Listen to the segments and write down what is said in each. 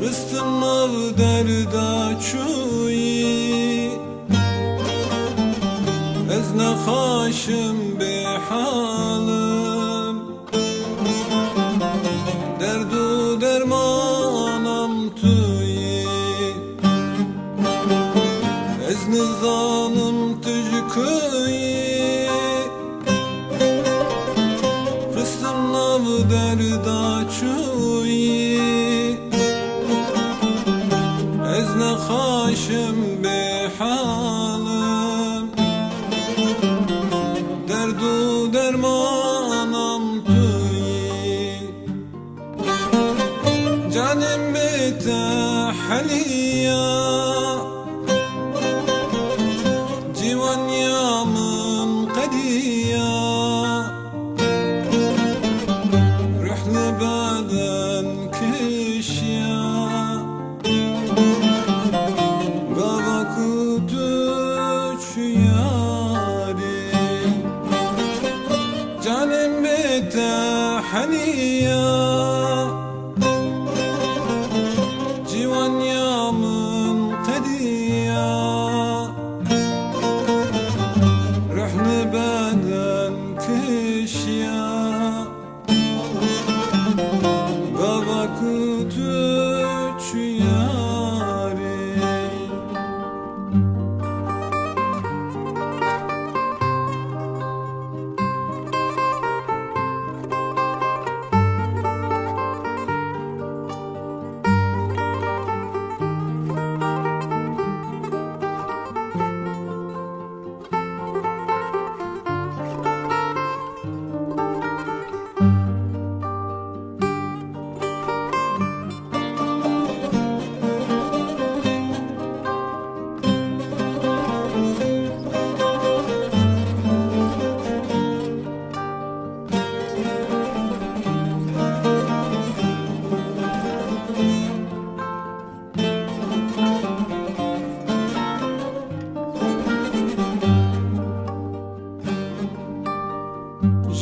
Fıstın av derda çuyi Ez nexaşim be halim Derdu dermanam tuyi Ez nizanım tückuyi Fıstın av derda çuyi Ez nexaşim be halim Derdu dermanam tuyi Canim betahliya Civan yamın qadiya Ruhli baden kişya Canim betahliya Civan yamın qadiya Ruhni beden kişya Gava kutuç yari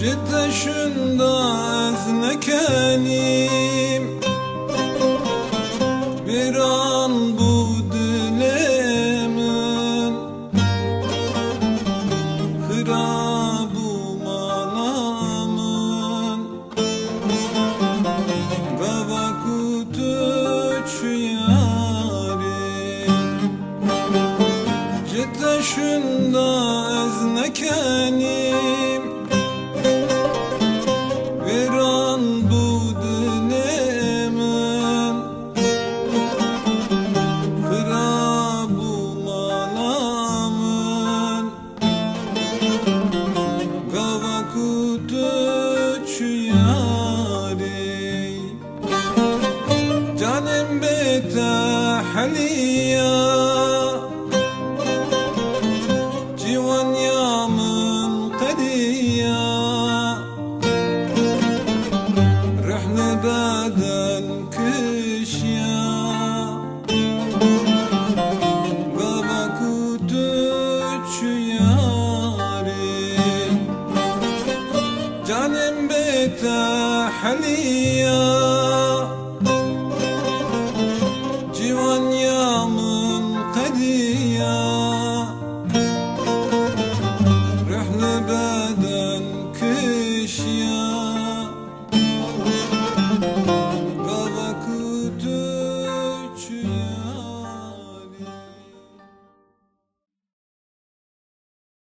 Cidden şunda ez nekenim Bir an bu dilemin Hırabu manamın Gava kutuç yarim Cidden şunda ez nekenim